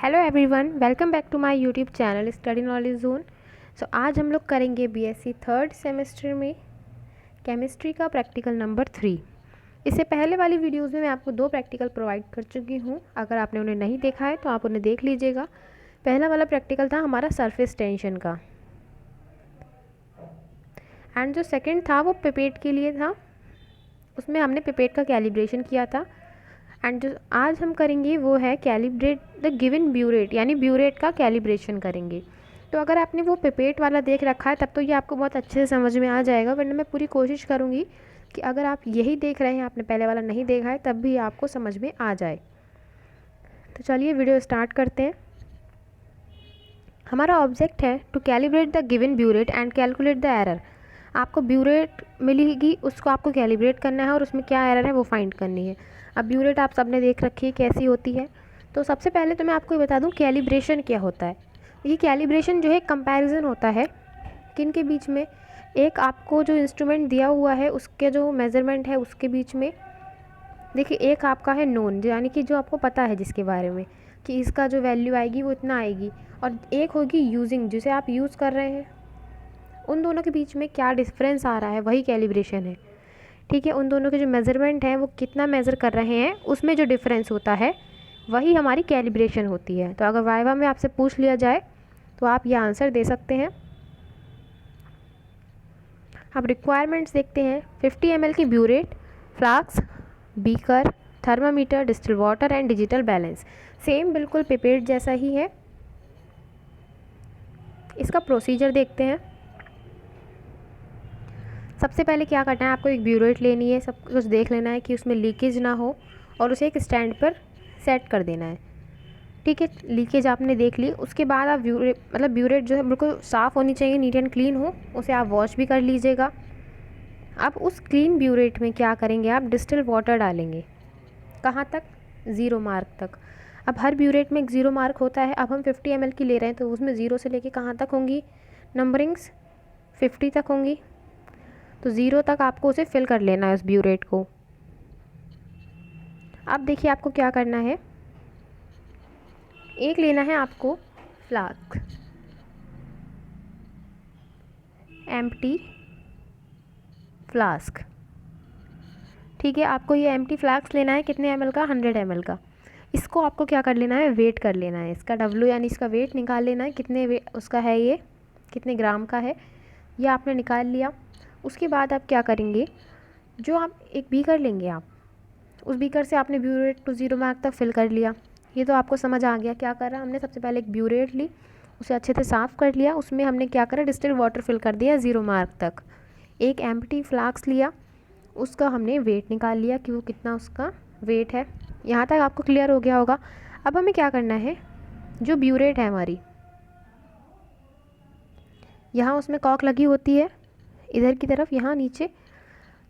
Hello everyone, welcome back to my YouTube channel study knowledge zone. आज हम लोग करेंगे बीएससी थर्ड सेमेस्टर में केमिस्ट्री का प्रैक्टिकल नंबर 3। इससे पहले वाली वीडियोस में मैं आपको 2 प्रैक्टिकल प्रोवाइड कर चुकी हूँ। अगर आपने उन्हें नहीं देखा है तो आप उन्हें देख लीजिएगा। पहला वाला प्रैक्टिकल था हमारा सरफेस टेंशन का, एंड जो सेकेंड था वो पिपेट के लिए था। उसमें हमने पिपेट का कैलिब्रेशन किया था। एंड जो आज हम करेंगे वो है कैलिब्रेट द गिवन ब्यूरेट, यानी ब्यूरेट का कैलिब्रेशन करेंगे। तो अगर आपने वो पिपेट वाला देख रखा है तब तो ये आपको बहुत अच्छे से समझ में आ जाएगा, वरना मैं पूरी कोशिश करूँगी कि अगर आप यही देख रहे हैं, आपने पहले वाला नहीं देखा है, तब भी आपको समझ में आ जाए। तो चलिए वीडियो स्टार्ट करते हैं। हमारा ऑब्जेक्ट है to calibrate the given burette and calculate the error. आपको ब्यूरेट मिलेगी, उसको आपको कैलिब्रेट करना है और उसमें क्या एरर है वो फाइंड करनी है। अब ब्यूरेट आप सबने देख रखी है कैसी होती है। तो सबसे पहले तो मैं आपको ये बता दूं कैलिब्रेशन क्या होता है। ये कैलिब्रेशन जो है कंपैरिजन होता है किन के बीच में। एक आपको जो इंस्ट्रूमेंट दिया हुआ है उसके जो मेज़रमेंट है उसके बीच में। देखिए, एक आपका है नोन, यानी कि जो आपको पता है जिसके बारे में कि इसका जो वैल्यू आएगी वो इतना आएगी, और एक होगी यूजिंग, जिसे आप यूज़ कर रहे हैं। उन दोनों के बीच में क्या डिफरेंस आ रहा है वही कैलिब्रेशन है। ठीक है, उन दोनों के जो मेज़रमेंट है वो कितना मेज़र कर रहे हैं उसमें जो डिफरेंस होता है वही हमारी कैलिब्रेशन होती है। तो अगर वाइवा में आपसे पूछ लिया जाए तो आप ये आंसर दे सकते हैं। अब रिक्वायरमेंट्स देखते हैं। 50 ml की burette, flask, beaker, thermometer, distil water and digital balance. Same बिल्कुल पिपेट जैसा ही है। इसका प्रोसीजर देखते हैं। सबसे पहले क्या करना है, आपको एक ब्यूरेट लेनी है, सब कुछ देख लेना है कि उसमें लीकेज ना हो और उसे एक स्टैंड पर सेट कर देना है। ठीक है, लीकेज आपने देख ली, उसके बाद आप ब्यूरेट जो है बिल्कुल साफ़ होनी चाहिए, नीट एंड क्लीन हो, उसे आप वॉश भी कर लीजिएगा। अब उस क्लीन ब्यूरेट में क्या करेंगे, आप डिस्टिल वाटर डालेंगे। कहाँ तक? 0 मार्क तक। अब हर ब्यूरेट में एक 0 मार्क होता है। अब हम 50 ml की ले रहे हैं तो उसमें 0 से लेके कहाँ तक होंगी नंबरिंग्स? 50 तक होंगी। तो 0 तक आपको उसे फिल कर लेना है उस ब्यूरेट को। अब देखिए आपको क्या करना है, एक लेना है आपको फ्लास्क, एम्प्टी फ्लास्क। ठीक है, आपको ये एम्प्टी फ्लास्क लेना है। कितने ml का? 100 ml का। इसको आपको क्या कर लेना है, वेट कर लेना है। इसका W यानी इसका वेट निकाल लेना है, कितने उसका है, ये कितने ग्राम का है, ये आपने निकाल लिया। उसके बाद आप क्या करेंगे, जो आप एक बीकर लेंगे, आप उस बीकर से आपने ब्यूरेट टू 0 मार्क तक फिल कर लिया। ये तो आपको समझ आ गया क्या कर रहा। हमने सबसे पहले एक ब्यूरेट ली, उसे अच्छे से साफ़ कर लिया, उसमें हमने क्या करा, डिस्टिल वाटर फिल कर दिया 0 मार्क तक। एक एम्प्टी फ्लास्क लिया, उसका हमने वेट निकाल लिया कि वो कितना उसका वेट है। यहाँ तक आपको क्लियर हो गया होगा। अब हमें क्या करना है, जो ब्यूरेट है हमारी, यहाँ उसमें कॉक लगी होती है इधर की तरफ, यहाँ नीचे।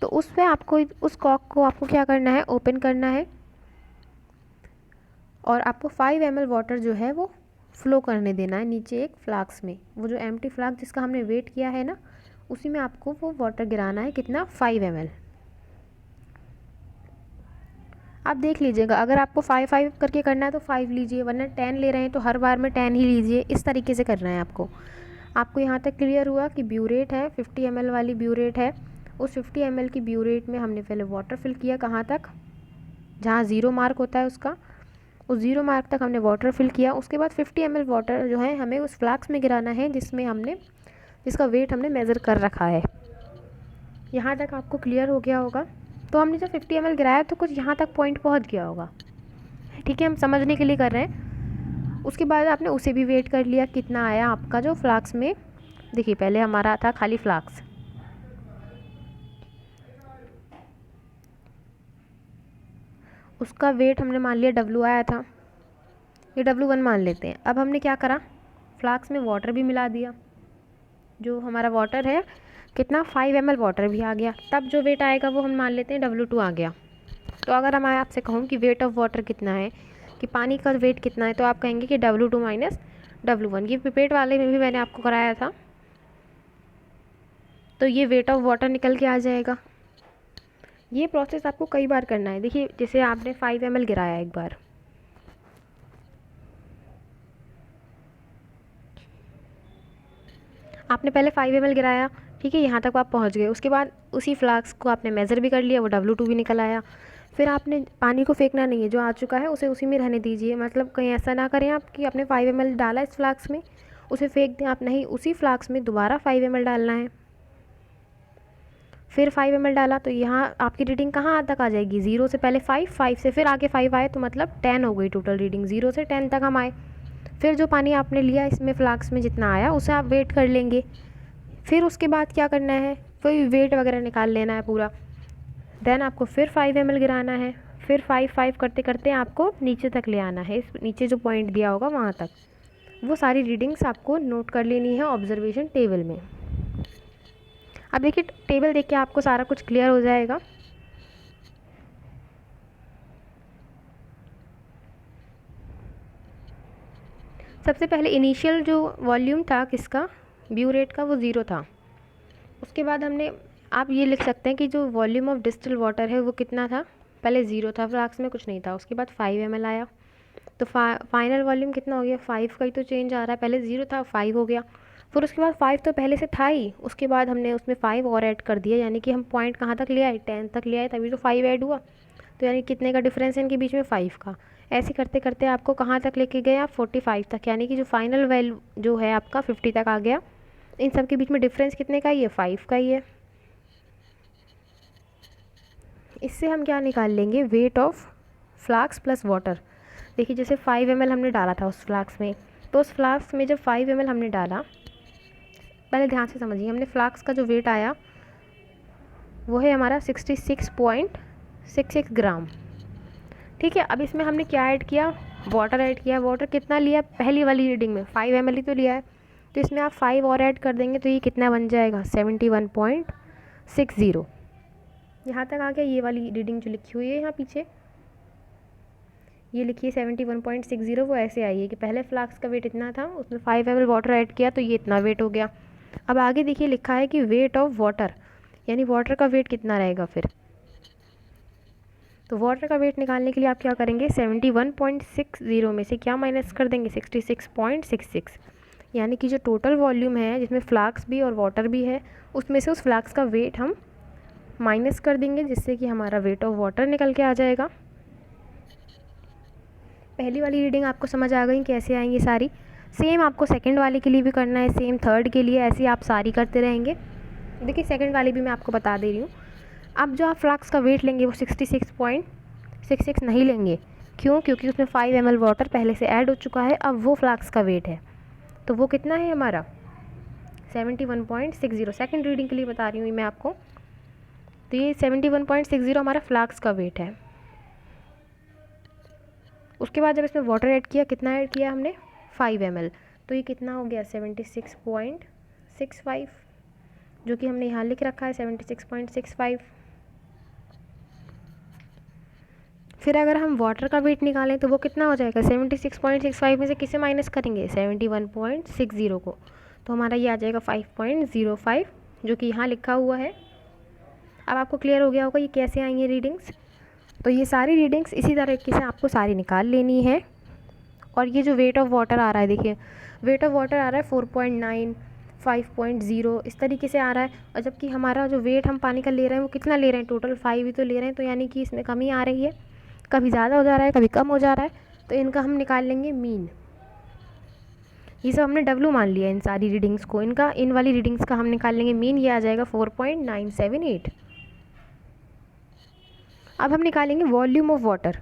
तो उस पर आपको उस कॉक को आपको क्या करना है, ओपन करना है, और आपको 5 ml वाटर जो है वो फ्लो करने देना है नीचे एक फ्लास्क में। वो जो एम्प्टी फ्लास्क जिसका हमने वेट किया है ना, उसी में आपको वो वाटर गिराना है। कितना? 5 ml। आप देख लीजिएगा, अगर आपको 5 करके करना है तो 5 लीजिए, वरना 10 ले रहे हैं तो हर बार में 10 ही लीजिए। इस तरीके से करना है आपको यहाँ तक क्लियर हुआ कि ब्यूरेट है, 50 ml वाली ब्यूरेट है। उस 50 ml की ब्यूरेट में हमने पहले वाटर फिल किया, कहाँ तक? जहाँ 0 मार्क होता है उसका, उस 0 मार्क तक हमने वाटर फिल किया। उसके बाद 50 ml वाटर जो है हमें उस फ्लास्क में गिराना है जिसका वेट हमने मेज़र कर रखा है। यहाँ तक आपको क्लियर हो गया होगा। तो हमने जब 50 ml गिराया तो कुछ यहाँ तक पॉइंट पहुँच गया होगा। ठीक है, हम समझने के लिए कर रहे हैं। उसके बाद आपने उसे भी वेट कर लिया, कितना आया आपका जो फ्लास्क में। देखिए, पहले हमारा था खाली फ्लास्क, उसका वेट हमने मान लिया W आया था, ये W1 मान लेते हैं। अब हमने क्या करा, फ्लास्क में वाटर भी मिला दिया। जो हमारा वाटर है कितना, 5 ml वाटर भी आ गया। तब जो वेट आएगा वो हम मान लेते हैं W2 आ गया। तो अगर मैं आपसे कहूँ कि वेट ऑफ वाटर कितना है, कि पानी का वेट कितना है, तो आप कहेंगे कि W2 माइनस W1। ये पिपेट वाले में भी मैंने आपको कराया था। तो ये वेट ऑफ वाटर निकल के आ जाएगा। ये प्रोसेस आपको कई बार करना है। देखिए, जैसे आपने 5 ml गिराया एक बार, आपने पहले 5 ml गिराया, ठीक है, यहाँ तक आप पहुँच गए। उसके बाद उसी फ्लास्क को आपने मेज़र भी कर लिया, वो W2 भी निकल आया। फिर आपने पानी को फेंकना नहीं है, जो आ चुका है उसे उसी में रहने दीजिए। मतलब कहीं ऐसा ना करें आप कि आपने 5 ml डाला इस फ्लास्क में, उसे फेंक दें आप, नहीं, उसी फ्लास्क में दोबारा 5 ml डालना है। फिर 5 ml डाला तो यहाँ आपकी रीडिंग कहाँ तक आ जाएगी, 0 से पहले 5, 5 से फिर आगे 5 आए तो मतलब 10 हो गई टोटल रीडिंग। 0 से 10 तक हम आए। फिर जो पानी आपने लिया इसमें फ्लास्क में जितना आया उसे आप वेट कर लेंगे। फिर उसके बाद क्या करना है, फिर वेट वगैरह निकाल लेना है पूरा। देन आपको फिर 5 ml गिराना है। फिर 5 करते करते आपको नीचे तक ले आना है, इस नीचे जो पॉइंट दिया होगा वहाँ तक। वो सारी रीडिंग्स आपको नोट कर लेनी है ऑब्जर्वेशन टेबल में। अब देखिए, टेबल देख के आपको सारा कुछ क्लियर हो जाएगा। सबसे पहले इनिशियल जो वॉल्यूम था किसका, ब्यूरेट का, वो 0 था। उसके बाद हमने, आप ये लिख सकते हैं कि जो वॉल्यूम ऑफ डिस्टिल वाटर है वो कितना था, पहले 0 था, फ्लास्क में कुछ नहीं था। उसके बाद 5 ml आया तो फाइनल वॉल्यूम कितना हो गया, 5 का ही तो चेंज आ रहा है, पहले 0 था 5 हो गया। फिर उसके बाद 5 तो पहले से था ही, उसके बाद हमने उसमें 5 और ऐड कर दिया, यानी कि हम पॉइंट कहाँ तक ले आए, 10 तक ले आए, तभी तो 5 ऐड हुआ। तो यानी कितने का डिफरेंस है इनके बीच में, 5 का। ऐसे करते करते आपको कहाँ तक लेके गए आप, 45 तक, यानी कि जो फाइनल वैल्यू जो है आपका 50 तक आ गया। इन सब के बीच में डिफरेंस कितने का ही है, 5 का ही है। इससे हम क्या निकाल लेंगे, weight of flask plus water. देखिए जैसे 5 ml हमने डाला था उस फ्लास्क में, तो उस फ्लास्क में जब 5 ml हमने डाला, पहले ध्यान से समझिए, हमने फ्लास्क का जो वेट आया वो है हमारा 66.66 ग्राम, ठीक है। अब इसमें हमने क्या ऐड किया, वाटर ऐड किया। वाटर कितना लिया, पहली वाली रीडिंग में 5 ml ही तो लिया है, तो इसमें आप 5 और ऐड कर देंगे तो ये कितना बन जाएगा, 71.60। यहाँ तक आ गया। ये वाली रीडिंग जो लिखी हुई है यहाँ पीछे, ये लिखिए 71.60, वो ऐसे आई है कि पहले फ्लास्क का वेट इतना था, उसमें 5 ml वाटर ऐड किया तो ये इतना वेट हो गया। अब आगे देखिए लिखा है कि वेट ऑफ वाटर, यानी वाटर का वेट कितना रहेगा फिर। तो वाटर का वेट निकालने के लिए आप क्या करेंगे, 71.60 में से क्या माइनस कर देंगे, 66.66, यानी कि जो टोटल वॉल्यूम है जिसमें फ्लास्क भी और वाटर भी है, उसमें से उस फ्लास्क का वेट हम माइनस कर देंगे, जिससे कि हमारा वेट ऑफ वाटर निकल के आ जाएगा। पहली वाली रीडिंग आपको समझ आ गई कैसे आएंगी सारी। सेम आपको सेकंड वाले के लिए भी करना है, सेम थर्ड के लिए, ऐसे आप सारी करते रहेंगे। देखिए सेकंड वाली भी मैं आपको बता दे रही हूँ। अब जो आप फ्लास्क का वेट लेंगे वो 66.66 नहीं लेंगे, क्यों, क्योंकि उसमें 5 ml वाटर पहले से ऐड हो चुका है। अब वो फ्लास्क का वेट है, तो वो कितना है हमारा, 71.60। सेकंड रीडिंग के लिए बता रही हूँ मैं आपको। तो ये 71.60 हमारा फ्लास्क का वेट है। उसके बाद जब इसमें वाटर ऐड किया, कितना ऐड किया हमने, 5 ml, तो ये कितना हो गया, 76.65, जो कि हमने यहाँ लिख रखा है 76.65। फिर अगर हम वाटर का वेट निकालें तो वो कितना हो जाएगा, 76.65 में से किसे माइनस करेंगे, 71.60 को, तो हमारा ये आ जाएगा 5.05, जो कि यहाँ लिखा हुआ है। अब आपको क्लियर हो गया होगा ये कैसे आएंगे रीडिंग्स। तो ये सारी रीडिंग्स इसी तरीके से आपको सारी निकाल लेनी है। और ये जो वेट ऑफ वाटर आ रहा है, देखिए वेट ऑफ वाटर आ रहा है 4.9, 5.0, इस तरीके से आ रहा है। और जबकि हमारा जो वेट हम पानी का ले रहे हैं वो कितना ले रहे हैं, टोटल 5 ही तो ले रहे हैं, तो यानी कि इसमें कमी आ रही है, कभी ज़्यादा हो जा रहा है, कभी कम हो जा रहा है। तो इनका हम निकाल लेंगे मीन। ये सब हमने W मान लिया इन सारी रीडिंग्स को, इनका इन वाली रीडिंग्स का हम निकाल लेंगे मीन। ये आ जाएगा 4.978। अब हम निकालेंगे वॉल्यूम ऑफ वाटर।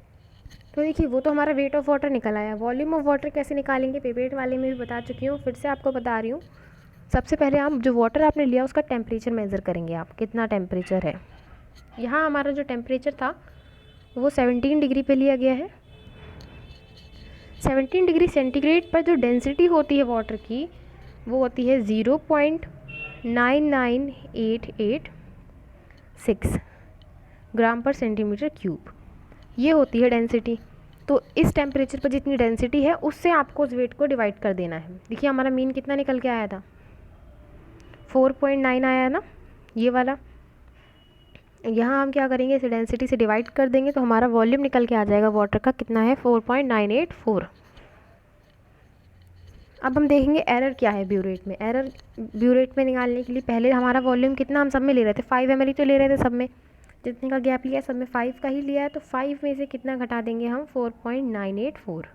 तो देखिए वो तो हमारा वेट ऑफ वाटर निकल आया। वॉल्यूम ऑफ वाटर कैसे निकालेंगे, पेपेट वाले में भी बता चुकी हूँ, फिर से आपको बता रही हूँ। सबसे पहले आप जो वाटर आपने लिया उसका टेम्परेचर मेज़र करेंगे, आप कितना टेम्परेचर है। यहाँ हमारा जो टेम्परेचर था वो 17 डिग्री पे लिया गया है। 17 डिग्री सेंटीग्रेड पर जो डेंसिटी होती है वाटर की वो होती है 0.99886 ग्राम पर सेंटीमीटर क्यूब, ये होती है डेंसिटी। तो इस टेम्परेचर पर जितनी डेंसिटी है उससे आपको उस वेट को डिवाइड कर देना है। देखिए हमारा मीन कितना निकल के आया था, 4.9 आया है ना, ये वाला। यहाँ हम क्या करेंगे, इसे डेंसिटी से डिवाइड कर देंगे तो हमारा वॉल्यूम निकल के आ जाएगा वाटर का, कितना है 4.984। अब हम देखेंगे एरर क्या है ब्यूरेट में। एरर ब्यूरेट में निकालने के लिए पहले हमारा वॉल्यूम कितना हम सब में ले रहे थे, 5 ml ही तो ले रहे थे सब में, जितने का गैप लिया सब में 5 का ही लिया है, तो 5 में से कितना घटा देंगे हम, 4.984।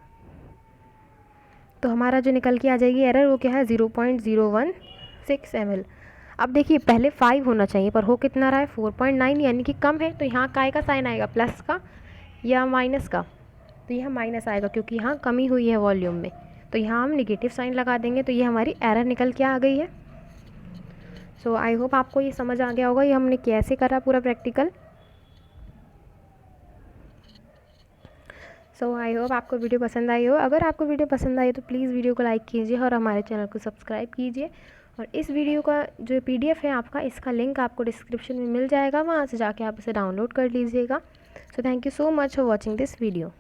तो हमारा जो निकल के आ जाएगी एरर वो क्या है, 0.016 ml। अब देखिए पहले 5 होना चाहिए पर हो कितना रहा है, 4.9, यानी कि कम है। तो यहाँ काय का साइन आएगा, प्लस का या माइनस का, तो यहाँ माइनस आएगा क्योंकि यहाँ कमी हुई है वॉल्यूम में। तो यहाँ हम निगेटिव साइन लगा देंगे, तो ये हमारी एरर निकल के आ गई है। सो आई होप आपको ये समझ आ गया होगा ये हमने कैसे करा पूरा प्रैक्टिकल। सो आई होप आपको वीडियो पसंद आई हो। अगर आपको वीडियो पसंद आई तो प्लीज़ वीडियो को लाइक कीजिए और हमारे चैनल को सब्सक्राइब कीजिए। और इस वीडियो का जो PDF है आपका, इसका लिंक आपको डिस्क्रिप्शन में मिल जाएगा, वहाँ से जाके आप इसे डाउनलोड कर लीजिएगा। So thank you so much for watching this video.